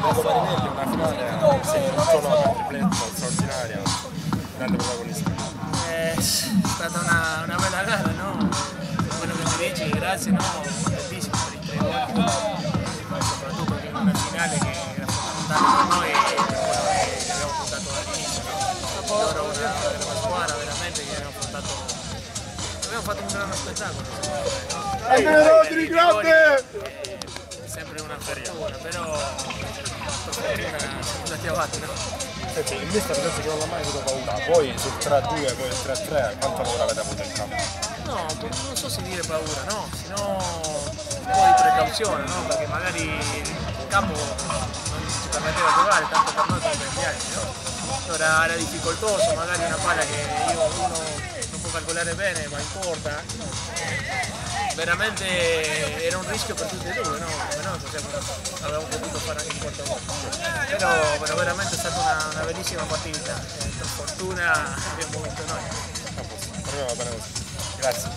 Enrico Marinelli, una finale, sei tutto no, tripletta, straordinaria, grande protagonista. È stata una bella gara, no? Quello che mi dici, grazie, no? Contentissimo per i 3 gol, soprattutto in una finale che era fondamentale per noi e per quello che abbiamo puntato dall'inizio. Loro una squadra veramente che abbiamo fatto un grande spettacolo. Rodri, grande! Sempre una fortuna, però per fortuna siamo andati avanti, no? Senti, il mister penso che non l'ha mai avuto paura, poi sul 3-2, poi il 3-3, quanta paura avete avuto in campo? No, non so se dire paura, no, sino un po' di precauzione, no? Perché magari il campo non ci permetteva di giocare, tanto per noi come per gli altri, no? Allora era difficoltoso, magari una palla che uno non può calcolare bene, ma in porta. Veramente era un rischio per tutti e due, no? Come noi avevamo potuto fare anche il quarto gol. Però veramente è stata una bellissima partita, per fortuna abbiamo vinto noi. Va bene così. Grazie.